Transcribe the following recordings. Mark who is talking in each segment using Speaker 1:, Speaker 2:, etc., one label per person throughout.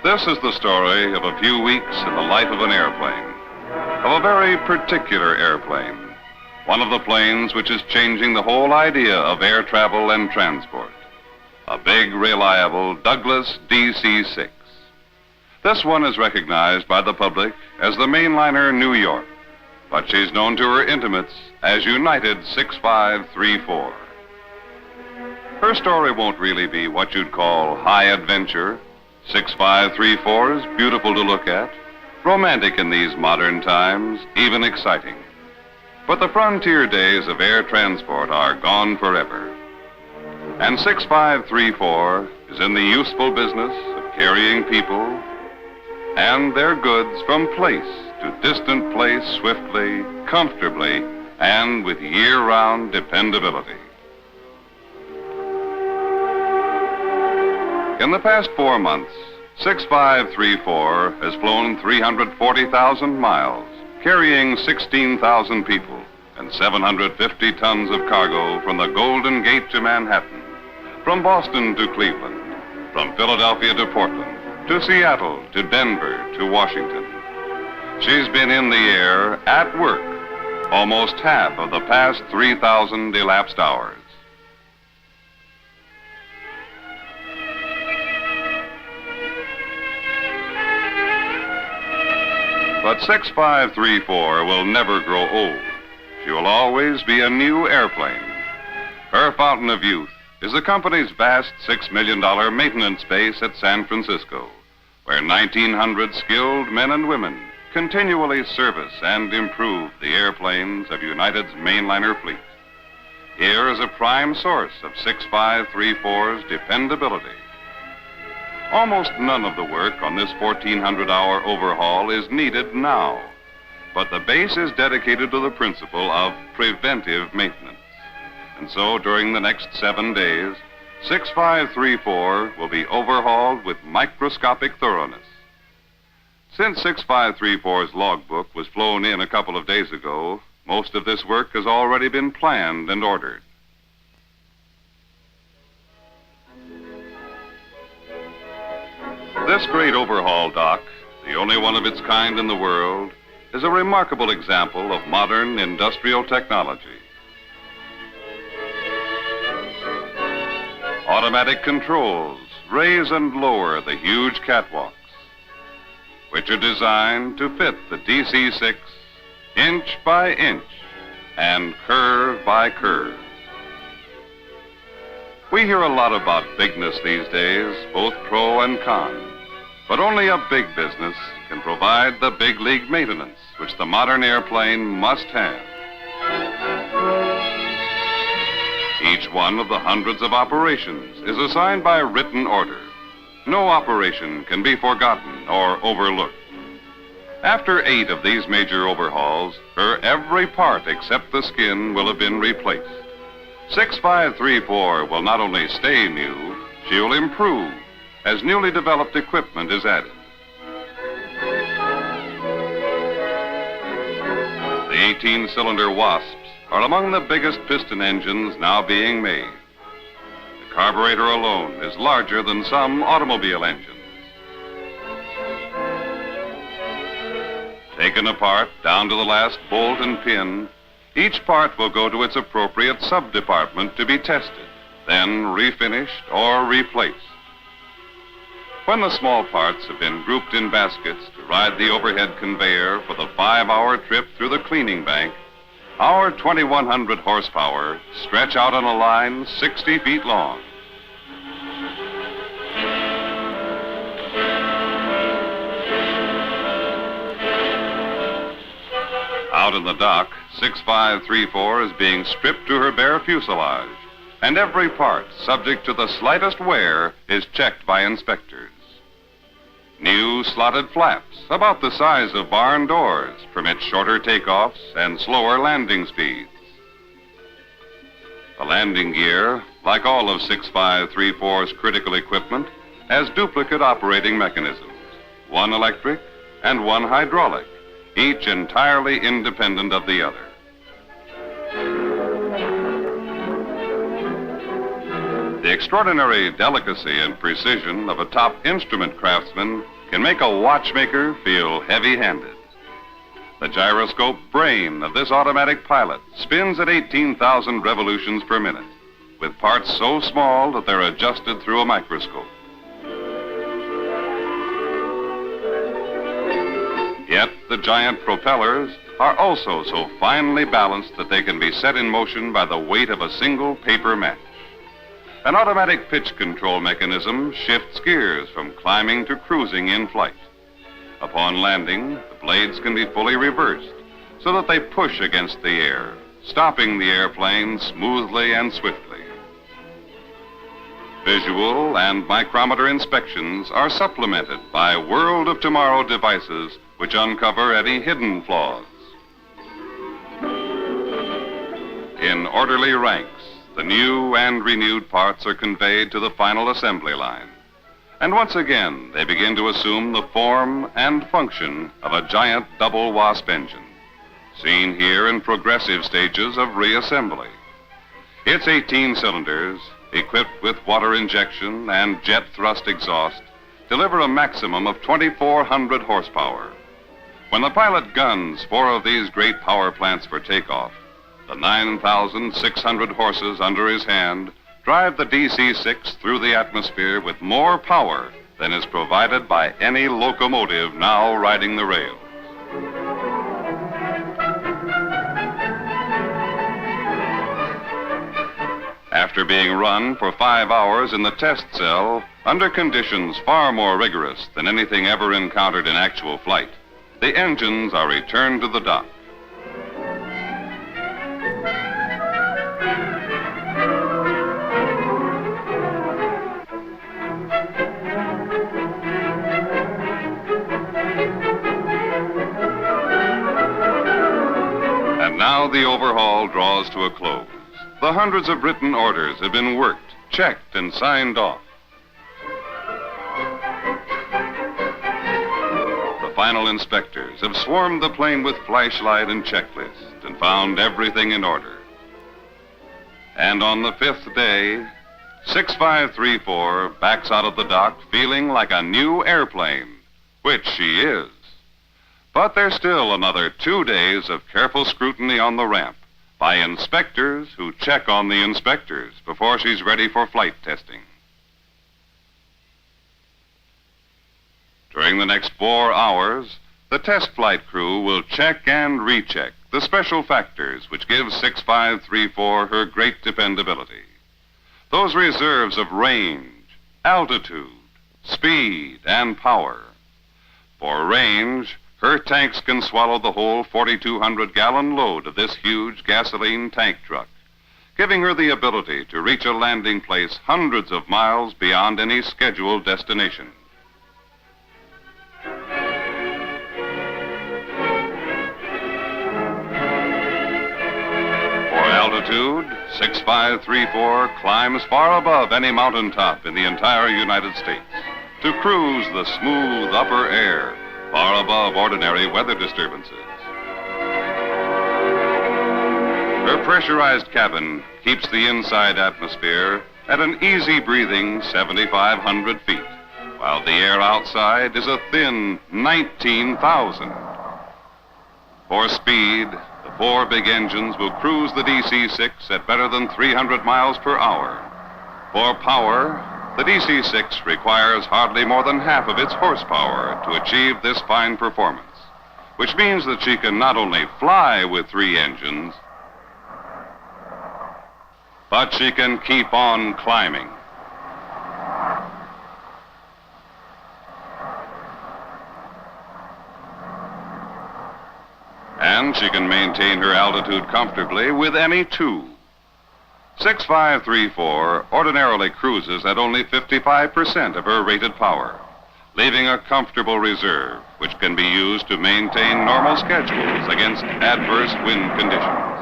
Speaker 1: This is the story of a few weeks in the life of an airplane, of a very particular airplane, one of the planes which is changing the whole idea of air travel and transport, a big, reliable Douglas DC-6. This one is recognized by the public as the Mainliner New York, but she's known to her intimates as United 6534. Her story won't really be what you'd call high adventure. 6534 is beautiful to look at, romantic in these modern times, even exciting. But the frontier days of air transport are gone forever. And 6534 is in the useful business of carrying people and their goods from place to distant place swiftly, comfortably, and with year-round dependability. In the past 4 months, 6534 has flown 340,000 miles, carrying 16,000 people and 750 tons of cargo from the Golden Gate to Manhattan, from Boston to Cleveland, from Philadelphia to Portland, to Seattle, to Denver, to Washington. She's been in the air at work almost half of the past 3,000 elapsed hours. But 6534 will never grow old. She will always be a new airplane. Her fountain of youth is the company's vast $6 million maintenance base at San Francisco, where 1,900 skilled men and women continually service and improve the airplanes of United's Mainliner fleet. Here is a prime source of 6534's dependability. Almost none of the work on this 1,400-hour overhaul is needed now, but the base is dedicated to the principle of preventive maintenance. And so during the next 7 days, 6534 will be overhauled with microscopic thoroughness. Since 6534's logbook was flown in a couple of days ago, most of this work has already been planned and ordered. This great overhaul dock, the only one of its kind in the world, is a remarkable example of modern industrial technology. Automatic controls raise and lower the huge catwalks, which are designed to fit the DC-6 inch by inch and curve by curve. We hear a lot about bigness these days, both pro and con. But only a big business can provide the big league maintenance which the modern airplane must have. Each one of the hundreds of operations is assigned by written order. No operation can be forgotten or overlooked. After 8 of these major overhauls, her every part except the skin will have been replaced. 6534 will not only stay new, she will improve as newly developed equipment is added. The 18-cylinder Wasps are among the biggest piston engines now being made. The carburetor alone is larger than some automobile engines. Taken apart down to the last bolt and pin, each part will go to its appropriate sub-department to be tested, then refinished or replaced. When the small parts have been grouped in baskets to ride the overhead conveyor for the 5-hour trip through the cleaning bank, our 2,100 horsepower stretch out on a line 60 feet long. Out in the dock, 6534 is being stripped to her bare fuselage, and every part, subject to the slightest wear, is checked by inspectors. New slotted flaps, about the size of barn doors, permit shorter takeoffs and slower landing speeds. The landing gear, like all of 6534's critical equipment, has duplicate operating mechanisms, one electric and one hydraulic, each entirely independent of the other. The extraordinary delicacy and precision of a top instrument craftsman can make a watchmaker feel heavy-handed. The gyroscope brain of this automatic pilot spins at 18,000 revolutions per minute, with parts so small that they're adjusted through a microscope. Yet the giant propellers are also so finely balanced that they can be set in motion by the weight of a single paper match. An automatic pitch control mechanism shifts gears from climbing to cruising in flight. Upon landing, the blades can be fully reversed so that they push against the air, stopping the airplane smoothly and swiftly. Visual and micrometer inspections are supplemented by World of Tomorrow devices which uncover any hidden flaws. In orderly ranks, the new and renewed parts are conveyed to the final assembly line. And once again, they begin to assume the form and function of a giant double wasp engine, seen here in progressive stages of reassembly. Its 18 cylinders, equipped with water injection and jet thrust exhaust, deliver a maximum of 2,400 horsepower. When the pilot guns 4 of these great power plants for takeoff, the 9,600 horses under his hand drive the DC-6 through the atmosphere with more power than is provided by any locomotive now riding the rails. After being run for 5 hours in the test cell, under conditions far more rigorous than anything ever encountered in actual flight, the engines are returned to the dock. And now the overhaul draws to a close. The hundreds of written orders have been worked, checked, and signed off. The final inspectors have swarmed the plane with flashlight and checklist and found everything in order. And on the 5th day, 6534 backs out of the dock feeling like a new airplane, which she is. But there's still another 2 days of careful scrutiny on the ramp by inspectors who check on the inspectors before she's ready for flight testing. During the next 4 hours, the test flight crew will check and recheck the special factors which give 6534 her great dependability. Those reserves of range, altitude, speed, and power. For range, her tanks can swallow the whole 4,200-gallon load of this huge gasoline tank truck, giving her the ability to reach a landing place hundreds of miles beyond any scheduled destination. For altitude, 6534 climbs far above any mountaintop in the entire United States to cruise the smooth upper air, far above ordinary weather disturbances. Her pressurized cabin keeps the inside atmosphere at an easy-breathing 7,500 feet, while the air outside is a thin 19,000. For speed, the 4 big engines will cruise the DC-6 at better than 300 miles per hour. For power, the DC-6 requires hardly more than half of its horsepower to achieve this fine performance, which means that she can not only fly with 3 engines, but she can keep on climbing. And she can maintain her altitude comfortably with any 2. 6534 ordinarily cruises at only 55% of her rated power, leaving a comfortable reserve which can be used to maintain normal schedules against adverse wind conditions.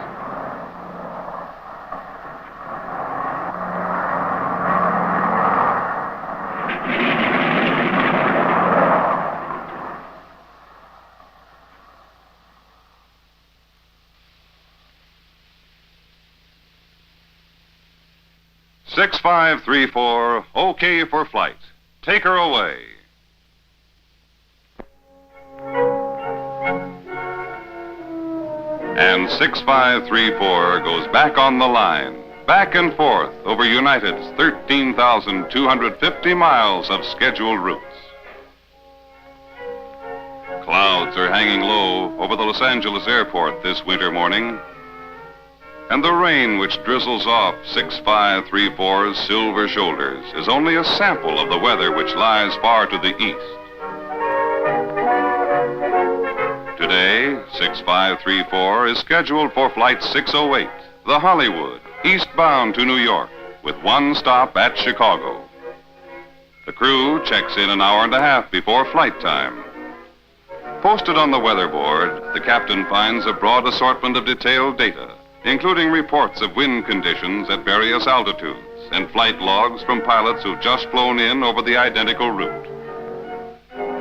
Speaker 1: "6534, okay for flight. Take her away." And 6534 goes back on the line, back and forth over United's 13,250 miles of scheduled routes. Clouds are hanging low over the Los Angeles airport this winter morning, and the rain which drizzles off 6534's silver shoulders is only a sample of the weather which lies far to the east. Today, 6534 is scheduled for Flight 608, the Hollywood, eastbound to New York, with one stop at Chicago. The crew checks in an hour and a half before flight time. Posted on the weatherboard, the captain finds a broad assortment of detailed data, including reports of wind conditions at various altitudes and flight logs from pilots who've just flown in over the identical route.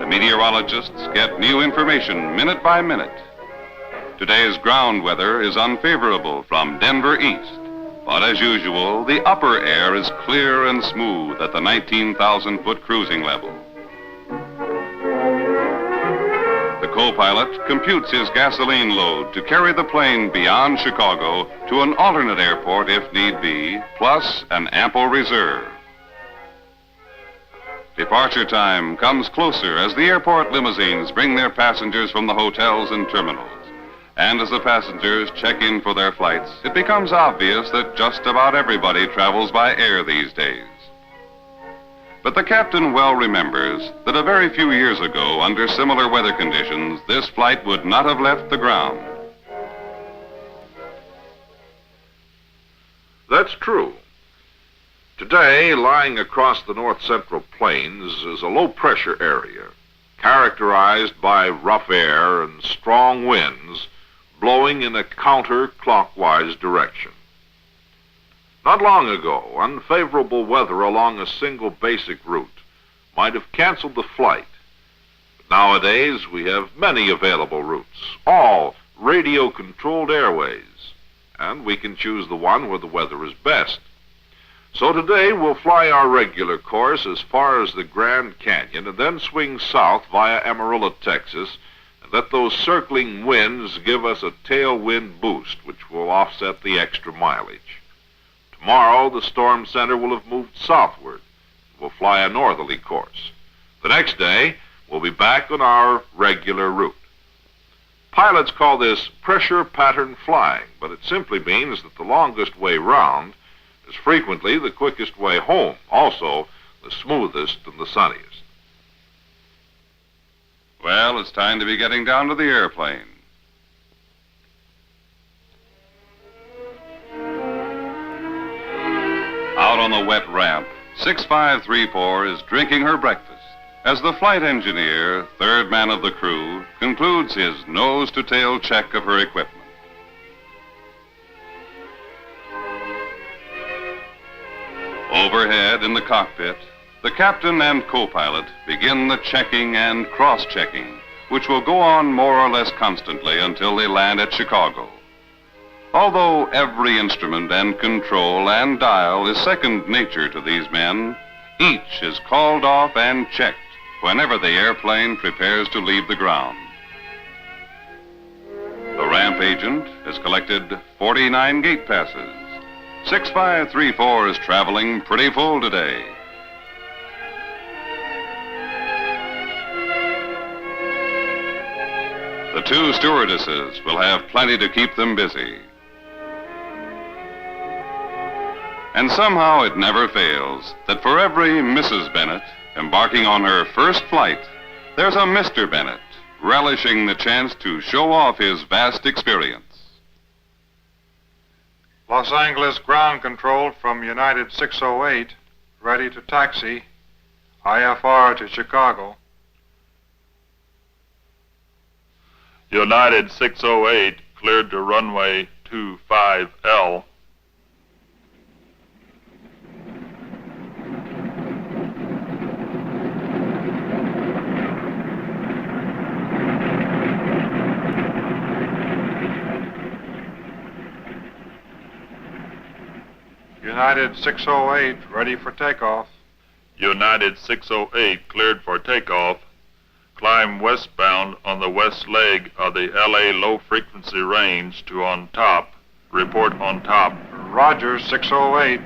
Speaker 1: The meteorologists get new information minute by minute. Today's ground weather is unfavorable from Denver east, but as usual, the upper air is clear and smooth at the 19,000-foot cruising level. The co-pilot computes his gasoline load to carry the plane beyond Chicago to an alternate airport if need be, plus an ample reserve. Departure time comes closer as the airport limousines bring their passengers from the hotels and terminals. And as the passengers check in for their flights, it becomes obvious that just about everybody travels by air these days. But the captain well remembers that a very few years ago, under similar weather conditions, this flight would not have left the ground.
Speaker 2: That's true. Today, lying across the north central plains is a low-pressure area, characterized by rough air and strong winds blowing in a counter-clockwise direction. Not long ago, unfavorable weather along a single basic route might have canceled the flight. But nowadays, we have many available routes, all radio-controlled airways, and we can choose the one where the weather is best. So today, we'll fly our regular course as far as the Grand Canyon and then swing south via Amarillo, Texas, and let those circling winds give us a tailwind boost, which will offset the extra mileage. Tomorrow, the storm center will have moved southward. We'll fly a northerly course. The next day, we'll be back on our regular route. Pilots call this pressure pattern flying, but it simply means that the longest way round is frequently the quickest way home, also the smoothest and the sunniest.
Speaker 1: Well, it's time to be getting down to the airplane. Out on the wet ramp, 6534 is drinking her breakfast as the flight engineer, third man of the crew, concludes his nose-to-tail check of her equipment. Overhead in the cockpit, the captain and co-pilot begin the checking and cross-checking, which will go on more or less constantly until they land at Chicago. Although every instrument and control and dial is second nature to these men, each is called off and checked whenever the airplane prepares to leave the ground. The ramp agent has collected 49 gate passes. 6534 is traveling pretty full today. The two stewardesses will have plenty to keep them busy. And somehow it never fails that for every Mrs. Bennett embarking on her first flight, there's a Mr. Bennett relishing the chance to show off his vast experience.
Speaker 3: Los Angeles ground control from United 608, ready to taxi, IFR to Chicago.
Speaker 4: United 608 cleared to runway 25L.
Speaker 3: United 608, ready for takeoff.
Speaker 4: United 608 cleared for takeoff. climb westbound on the west leg of the LA low-frequency range to on top. Report on top.
Speaker 3: Roger, 608.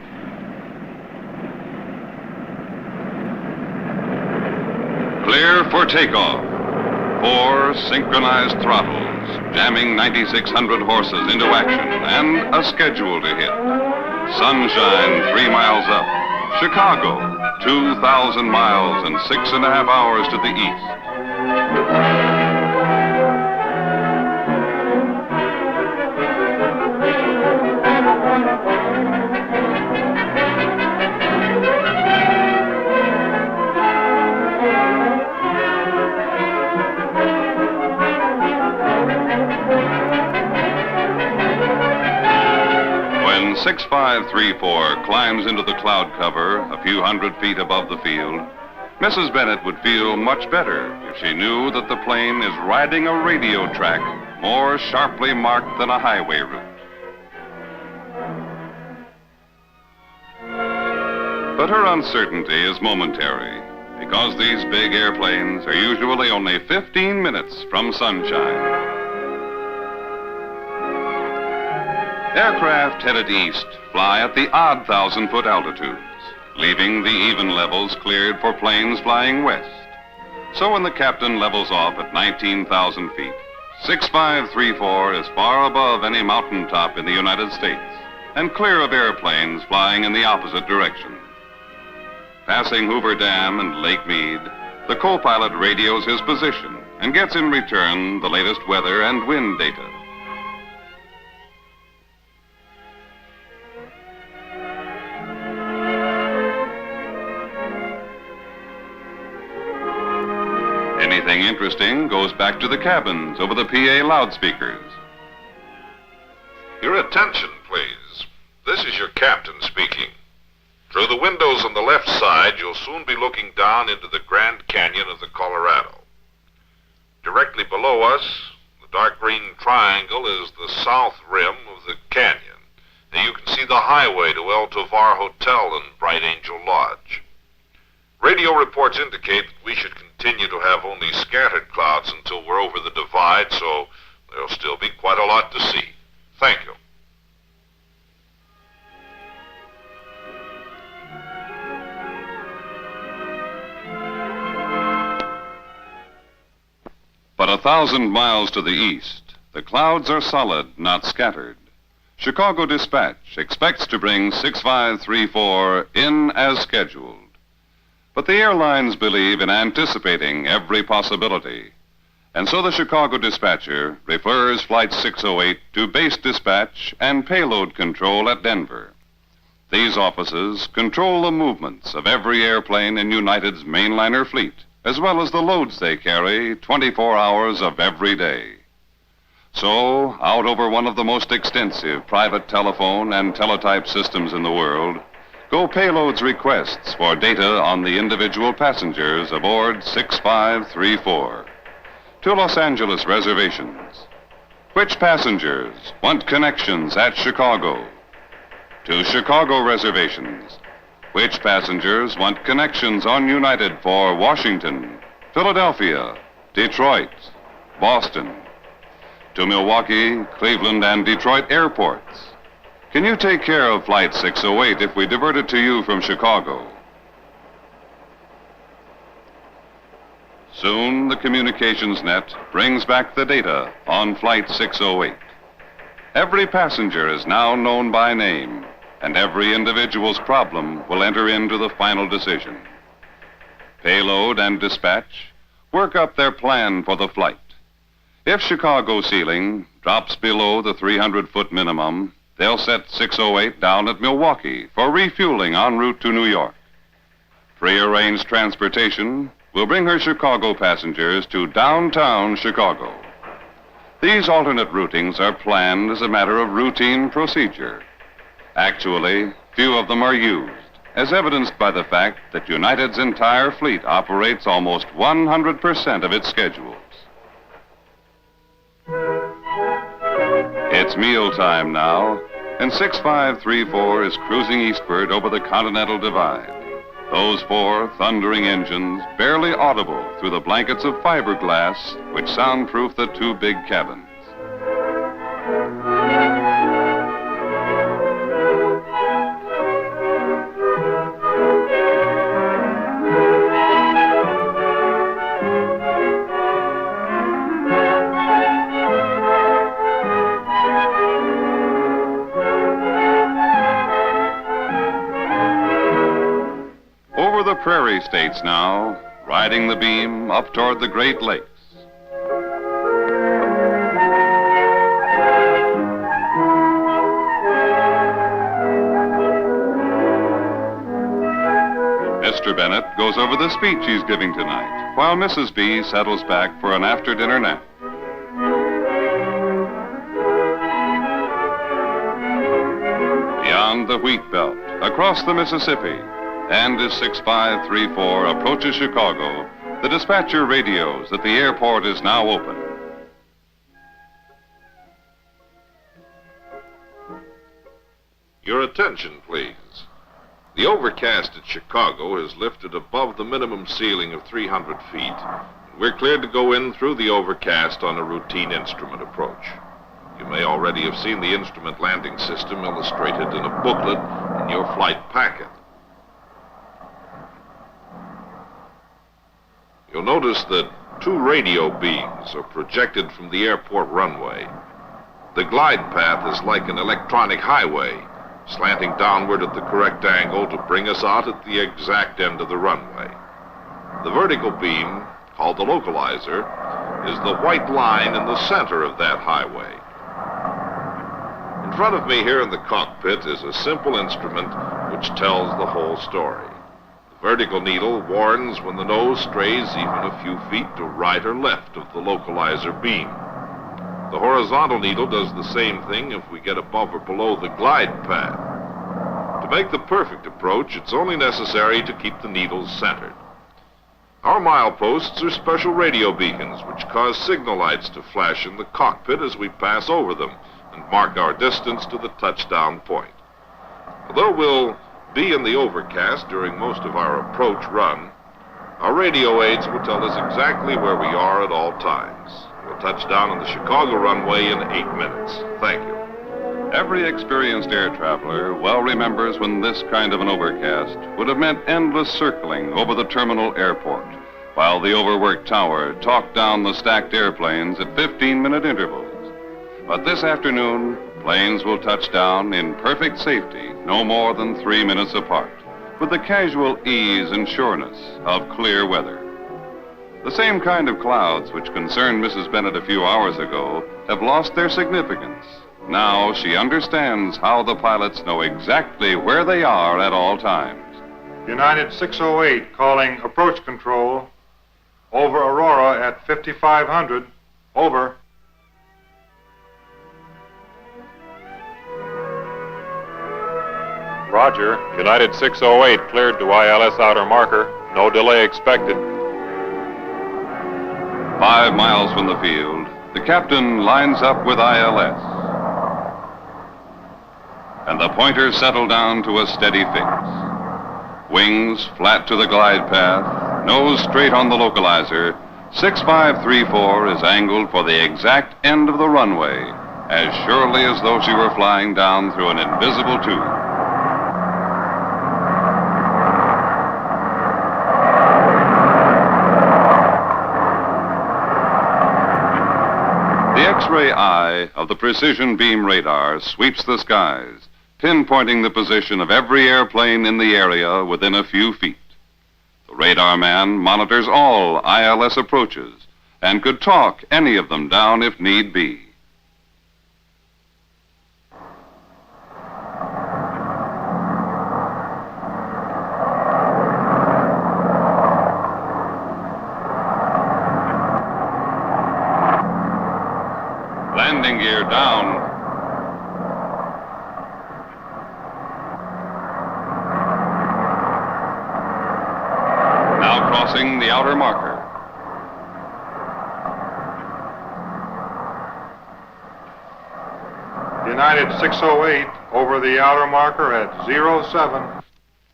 Speaker 1: Clear for takeoff. 4 synchronized throttles, jamming 9,600 horses into action, and a schedule to hit. Sunshine 3 miles up. Chicago, 2,000 miles and 6.5 hours to the east. When 6534 climbs into the cloud cover a few hundred feet above the field, Mrs. Bennett would feel much better if she knew that the plane is riding a radio track more sharply marked than a highway route. But her uncertainty is momentary, because these big airplanes are usually only 15 minutes from sunshine. Aircraft headed east fly at the odd 1,000-foot altitudes, leaving the even levels cleared for planes flying west. So when the captain levels off at 19,000 feet, 6534 is far above any mountaintop in the United States and clear of airplanes flying in the opposite direction. Passing Hoover Dam and Lake Mead, the co-pilot radios his position and gets in return the latest weather and wind data. Anything interesting goes back to the cabins over the PA loudspeakers.
Speaker 2: Your attention, please. This is your captain speaking. Through the windows on the left side, you'll soon be looking down into the Grand Canyon of the Colorado. Directly below us, the dark green triangle is the south rim of the canyon. Now you can see the highway to El Tovar Hotel and Bright Angel Lodge. Radio reports indicate that we should continue to have only scattered clouds until we're over the divide, so there'll still be quite a lot to see. Thank you.
Speaker 1: But 1,000 miles to the east, the clouds are solid, not scattered. Chicago Dispatch expects to bring 6534 in as scheduled. But the airlines believe in anticipating every possibility. And so the Chicago Dispatcher refers Flight 608 to base dispatch and payload control at Denver. These offices control the movements of every airplane in United's Mainliner fleet, as well as the loads they carry 24 hours of every day. So, out over one of the most extensive private telephone and teletype systems in the world, go payload's requests for data on the individual passengers aboard 6534. To Los Angeles reservations. Which passengers want connections at Chicago? To Chicago reservations. Which passengers want connections on United for Washington, Philadelphia, Detroit, Boston? To Milwaukee, Cleveland, and Detroit airports. Can you take care of Flight 608 if we divert it to you from Chicago? Soon, the communications net brings back the data on Flight 608. Every passenger is now known by name, and every individual's problem will enter into the final decision. Payload and dispatch work up their plan for the flight. If Chicago ceiling drops below the 300-foot minimum, they'll set 608 down at Milwaukee for refueling en route to New York. Prearranged transportation will bring her Chicago passengers to downtown Chicago. These alternate routings are planned as a matter of routine procedure. Actually, few of them are used, as evidenced by the fact that United's entire fleet operates almost 100% of its schedules. It's mealtime now, and 6534 is cruising eastward over the Continental Divide. Those four thundering engines, barely audible through the blankets of fiberglass which soundproof the two big cabins. Over the prairie states now, riding the beam up toward the Great Lakes. Mr. Bennett goes over the speech he's giving tonight, while Mrs. B settles back for an after-dinner nap. Beyond the wheat belt, across the Mississippi, and as 6534 approaches Chicago, the dispatcher radios that the airport is now open.
Speaker 2: Your attention, please. The overcast at Chicago has lifted above the minimum ceiling of 300 feet. We're cleared to go in through the overcast on a routine instrument approach. You may already have seen the instrument landing system illustrated in a booklet in your flight packet. You'll notice that two radio beams are projected from the airport runway. The glide path is like an electronic highway, slanting downward at the correct angle to bring us out at the exact end of the runway. The vertical beam, called the localizer, is the white line in the center of that highway. In front of me here in the cockpit is a simple instrument which tells the whole story. Vertical needle warns when the nose strays even a few feet to right or left of the localizer beam. The horizontal needle does the same thing if we get above or below the glide path. To make the perfect approach, it's only necessary to keep the needles centered. Our mileposts are special radio beacons which cause signal lights to flash in the cockpit as we pass over them and mark our distance to the touchdown point. Although we'll be in the overcast during most of our approach run, our radio aids will tell us exactly where we are at all times. We'll touch down on the Chicago runway in 8 minutes. Thank you.
Speaker 1: Every experienced air traveler well remembers when this kind of an overcast would have meant endless circling over the terminal airport, while the overworked tower talked down the stacked airplanes at 15-minute intervals. But this afternoon, planes will touch down in perfect safety, no more than 3 minutes apart, with the casual ease and sureness of clear weather. The same kind of clouds which concerned Mrs. Bennett a few hours ago have lost their significance. Now she understands how the pilots know exactly where they are at all times.
Speaker 3: United 608 calling approach control over Aurora at 5500. Over.
Speaker 5: Roger. United 608 cleared to ILS outer marker. No delay expected.
Speaker 1: 5 miles from the field, the captain lines up with ILS. And the pointers settle down to a steady fix. Wings flat to the glide path, nose straight on the localizer. 6534 is angled for the exact end of the runway, as surely as though she were flying down through an invisible tube. The X-ray eye of the precision beam radar sweeps the skies, pinpointing the position of every airplane in the area within a few feet. The radar man monitors all ILS approaches and could talk any of them down if need be. Landing gear down. Now crossing the outer marker.
Speaker 3: United 608 over the outer marker at 07.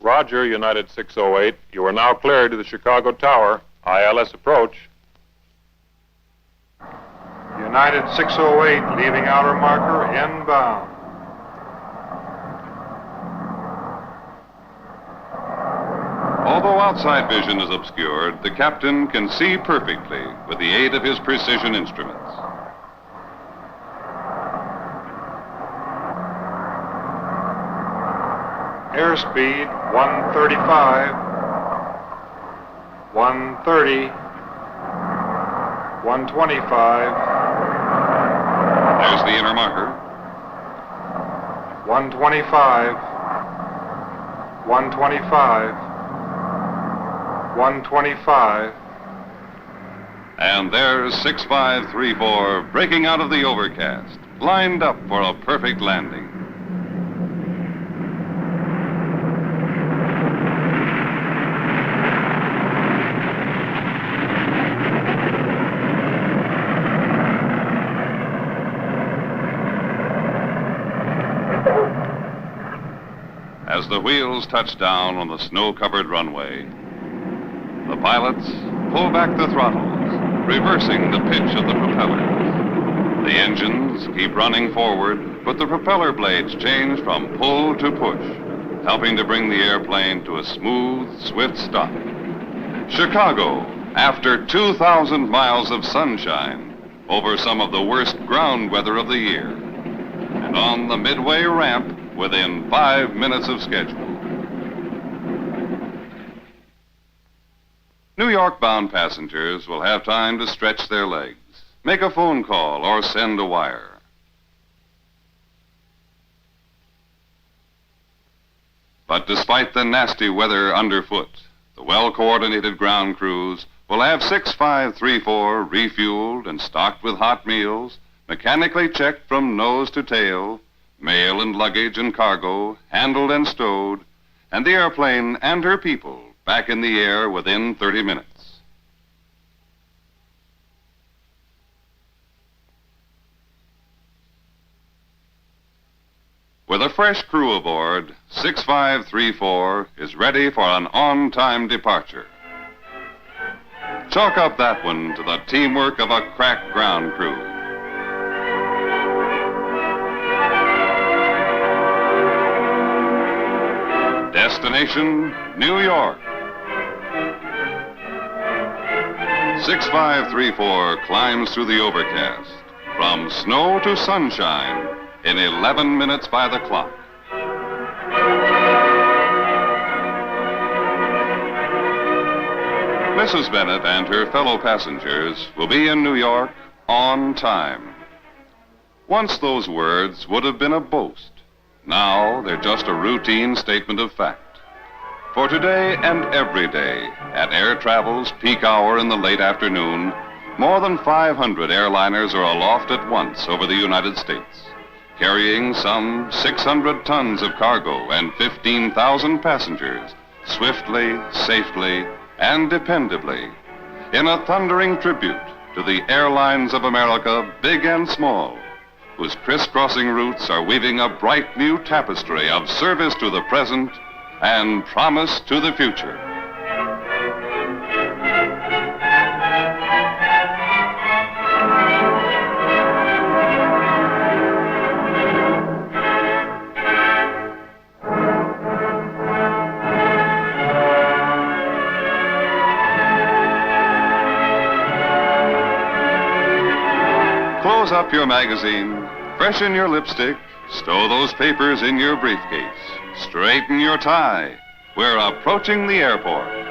Speaker 5: Roger, United 608. You are now cleared to the Chicago Tower. ILS approach.
Speaker 3: United 608, leaving outer marker, inbound.
Speaker 1: Although outside vision is obscured, the captain can see perfectly with the aid of his precision instruments.
Speaker 3: Airspeed 135, 130, 125,
Speaker 1: There's the inner marker.
Speaker 3: 125, 125, 125.
Speaker 1: And there's 6534 breaking out of the overcast, lined up for a perfect landing. As the wheels touch down on the snow-covered runway, the pilots pull back the throttles, reversing the pitch of the propellers. The engines keep running forward, but the propeller blades change from pull to push, helping to bring the airplane to a smooth, swift stop. Chicago, after 2,000 miles of sunshine, over some of the worst ground weather of the year, and on the midway ramp within 5 minutes of schedule. New York-bound passengers will have time to stretch their legs, make a phone call, or send a wire. But despite the nasty weather underfoot, the well-coordinated ground crews will have 6534 refueled and stocked with hot meals, mechanically checked from nose to tail, mail and luggage and cargo handled and stowed, and the airplane and her people back in the air within 30 minutes. With a fresh crew aboard, 6534 is ready for an on-time departure. Chalk up that one to the teamwork of a crack ground crew. Destination, New York. 6534 climbs through the overcast, from snow to sunshine, in 11 minutes by the clock. Mrs. Bennett and her fellow passengers will be in New York on time. Once those words would have been a boast. Now they're just a routine statement of fact. For today and every day, at air travel's peak hour in the late afternoon, more than 500 airliners are aloft at once over the United States, carrying some 600 tons of cargo and 15,000 passengers, swiftly, safely, and dependably, in a thundering tribute to the airlines of America, big and small, whose crisscrossing routes are weaving a bright new tapestry of service to the present and promise to the future. Close up your magazine, freshen your lipstick, stow those papers in your briefcase, straighten your tie. We're approaching the airport.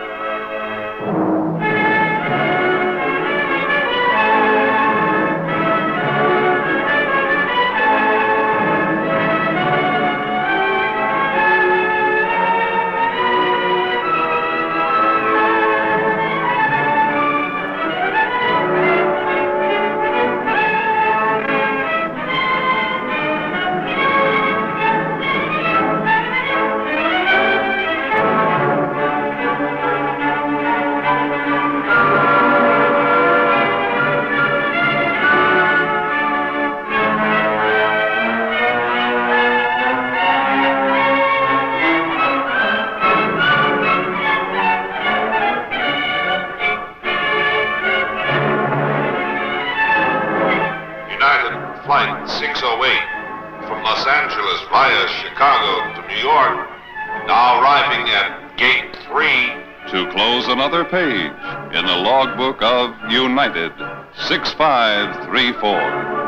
Speaker 2: Garden. Now arriving at Gate 3.
Speaker 1: To close another page in the logbook of United 6534.